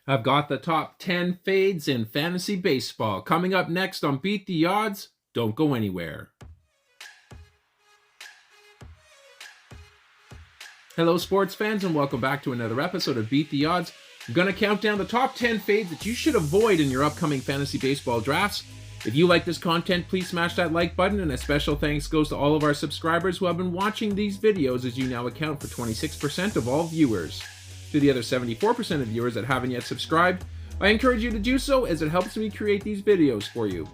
I've got the top 10 fades in fantasy baseball. Coming up next on Beat the Odds, don't go anywhere. Hello, sports fans, and welcome back to another episode of Beat the Odds. I'm going to count down the top 10 fades that you should avoid in your upcoming fantasy baseball drafts. If you like this content, please smash that like button, and a special thanks goes to all of our subscribers who have been watching these videos, as you now account for 26% of all viewers. To the other 74% of viewers that haven't yet subscribed, I encourage you to do so, as it helps me create these videos for you.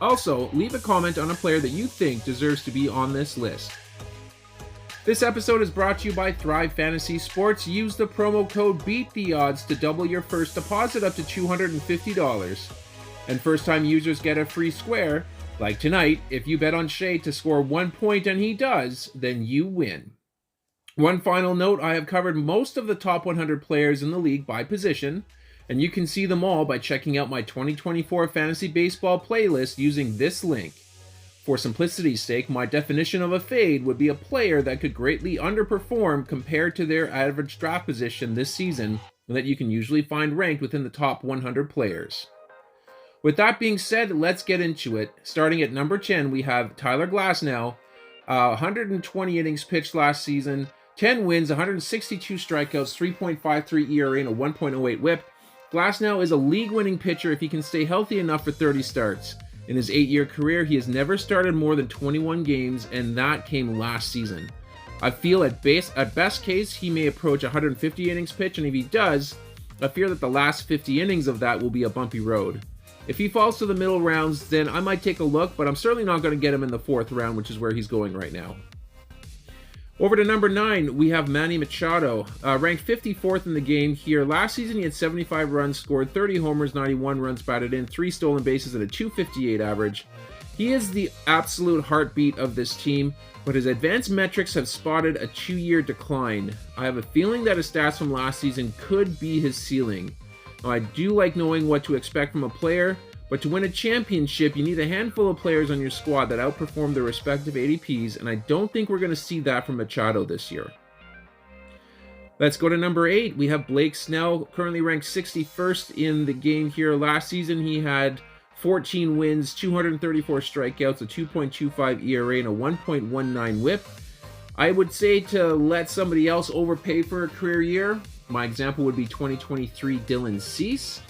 Also, leave a comment on a player that you think deserves to be on this list. This episode is brought to you by Thrive Fantasy Sports. Use the promo code BEATTHEODDS to double your first deposit up to $250. And first-time users get a free square. Like tonight, if you bet on Shea to score 1 point and he does, then you win. One final note, I have covered most of the top 100 players in the league by position, and you can see them all by checking out my 2024 Fantasy Baseball playlist using this link. For simplicity's sake, my definition of a fade would be a player that could greatly underperform compared to their average draft position this season, and that you can usually find ranked within the top 100 players. With that being said, let's get into it. Starting at number 10, we have Tyler Glasnow, 120 innings pitched last season, 10 wins, 162 strikeouts, 3.53 ERA, and a 1.08 whip. Glasnow is a league-winning pitcher if he can stay healthy enough for 30 starts. In his 8-year career, he has never started more than 21 games, and that came last season. I feel at best case, he may approach 150 innings pitched, and if he does, I fear that the last 50 innings of that will be a bumpy road. If he falls to the middle rounds, then I might take a look, but I'm certainly not going to get him in the 4th round, which is where he's going right now. Over to number 9, we have Manny Machado, ranked 54th in the game here. Last season, he had 75 runs scored, 30 homers, 91 runs batted in, 3 stolen bases, and a .258 average. He is the absolute heartbeat of this team, but his advanced metrics have spotted a 2-year decline. I have a feeling that his stats from last season could be his ceiling. Now, I do like knowing what to expect from a player, but to win a championship, you need a handful of players on your squad that outperform their respective ADPs, and I don't think we're going to see that from Machado this year. Let's go to number 8. We have Blake Snell, currently ranked 61st in the game here. Last season, he had 14 wins, 234 strikeouts, a 2.25 ERA, and a 1.19 whip. I would say to let somebody else overpay for a career year. My example would be 2023 Dylan Cease.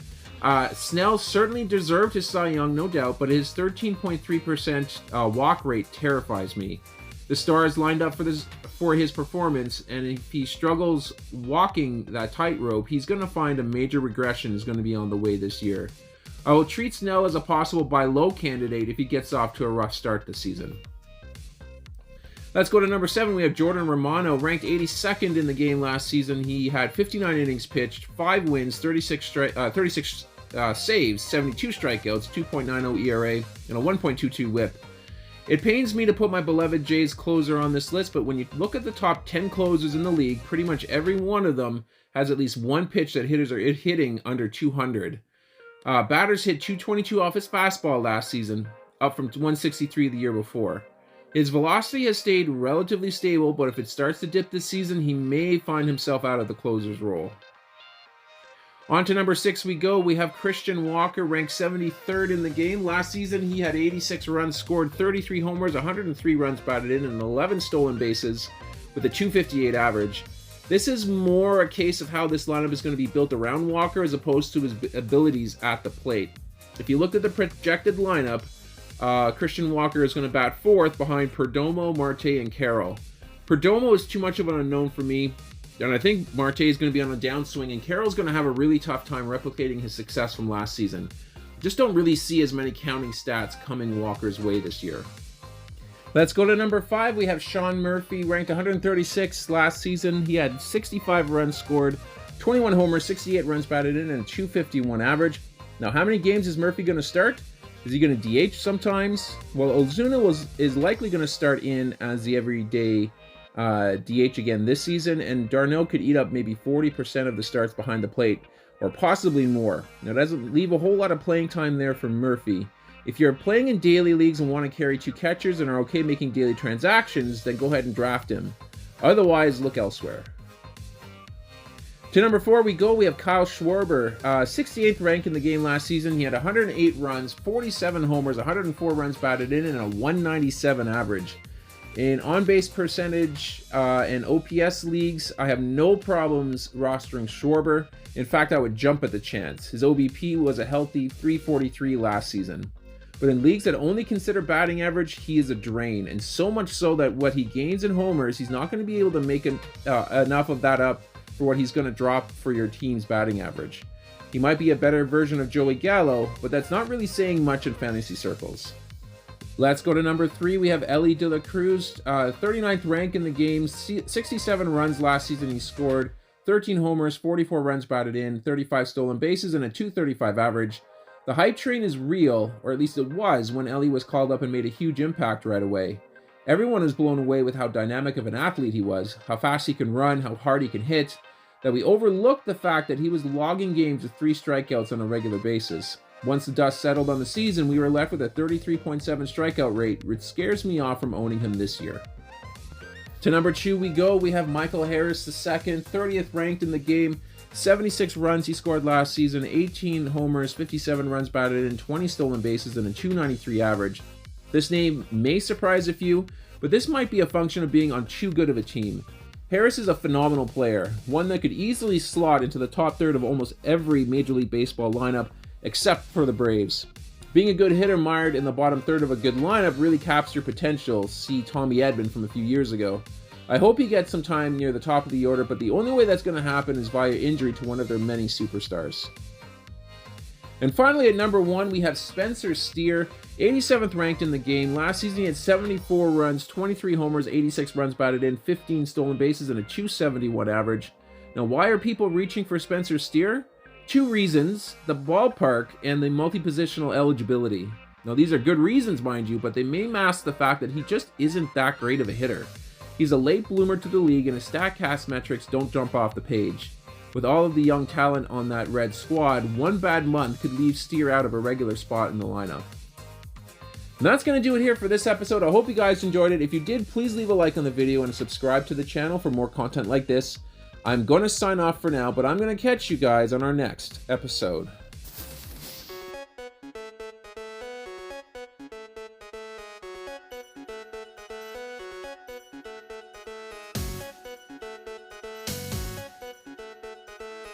Snell certainly deserved his Cy Young, no doubt, but his 13.3% walk rate terrifies me. The stars lined up for his performance, and if he struggles walking that tightrope, he's going to find a major regression is going to be on the way this year. I will treat Snell as a possible buy low candidate if he gets off to a rough start this season. Let's go to number 7. We have Jordan Romano, ranked 82nd in the game last season. He had 59 innings pitched, 5 wins, 36 saves, 72 strikeouts, 2.90 ERA, and a 1.22 whip. It pains me to put my beloved Jays closer on this list, but when you look at the top 10 closers in the league, pretty much every one of them has at least one pitch that hitters are hitting under 200. Batters hit 222 off his fastball last season, up from 163 the year before. His velocity has stayed relatively stable, but if it starts to dip this season, he may find himself out of the closer's role. On to number 6 we go. We have Christian Walker, ranked 73rd in the game. Last season, he had 86 runs scored, 33 homers, 103 runs batted in, and 11 stolen bases with a .258 average. This is more a case of how this lineup is going to be built around Walker as opposed to his abilities at the plate. If you look at the projected lineup, Christian Walker is going to bat 4th behind Perdomo, Marte, and Carroll. Perdomo is too much of an unknown for me, and I think Marte is going to be on a downswing, and Carroll's going to have a really tough time replicating his success from last season. Just don't really see as many counting stats coming Walker's way this year. Let's go to number 5. We have Shawn Murphy, ranked 136th last season. He had 65 runs scored, 21 homers, 68 runs batted in, and a .251 average. Now, how many games is Murphy going to start? Is he going to DH sometimes? Well, Ozuna is likely going to start in as the everyday DH again this season, and Darno could eat up maybe 40% of the starts behind the plate, or possibly more. Now, that doesn't leave a whole lot of playing time there for Murphy. If you're playing in daily leagues and want to carry 2 catchers and are okay making daily transactions, then go ahead and draft him. Otherwise, look elsewhere. To number 4 we go. We have Kyle Schwarber, 68th rank in the game last season. He had 108 runs, 47 homers, 104 runs batted in, and a 197 average. In on-base percentage and OPS leagues, I have no problems rostering Schwarber. In fact, I would jump at the chance. His OBP was a healthy 343 last season. But in leagues that only consider batting average, he is a drain, and so much so that what he gains in homers, he's not going to be able to make enough of that up for what he's going to drop for your team's batting average. He might be a better version of Joey Gallo, but that's not really saying much in fantasy circles. Let's go to number 3. We have Elly De La Cruz, 39th rank in the game, 67 runs last season he scored, 13 homers, 44 runs batted in, 35 stolen bases, and a 235 average. The hype train is real, or at least it was when Elly was called up and made a huge impact right away. Everyone is blown away with how dynamic of an athlete he was, how fast he can run, how hard he can hit, that we overlooked the fact that he was logging games with 3 strikeouts on a regular basis. Once the dust settled on the season, we were left with a 33.7 strikeout rate, which scares me off from owning him this year. To number 2 we go. We have Michael Harris II, 30th ranked in the game, 76 runs he scored last season, 18 homers, 57 runs batted in, 20 stolen bases, and a 293 average. This name may surprise a few, but this might be a function of being on too good of a team. Harris is a phenomenal player, one that could easily slot into the top third of almost every Major League Baseball lineup, except for the Braves. Being a good hitter mired in the bottom third of a good lineup really caps your potential, see Tommy Edman from a few years ago. I hope he gets some time near the top of the order, but the only way that's going to happen is via injury to one of their many superstars. And finally, at number 1, we have Spencer Steer, 87th ranked in the game. Last season, he had 74 runs, 23 homers, 86 runs batted in, 15 stolen bases, and a 271 average. Now, why are people reaching for Spencer Steer? 2 reasons: the ballpark and the multi-positional eligibility. Now, these are good reasons, mind you, but they may mask the fact that he just isn't that great of a hitter. He's a late bloomer to the league, and his StatCast metrics don't jump off the page. With all of the young talent on that Red squad, one bad month could leave Steer out of a regular spot in the lineup. And that's going to do it here for this episode. I hope you guys enjoyed it. If you did, please leave a like on the video and subscribe to the channel for more content like this. I'm going to sign off for now, but I'm going to catch you guys on our next episode.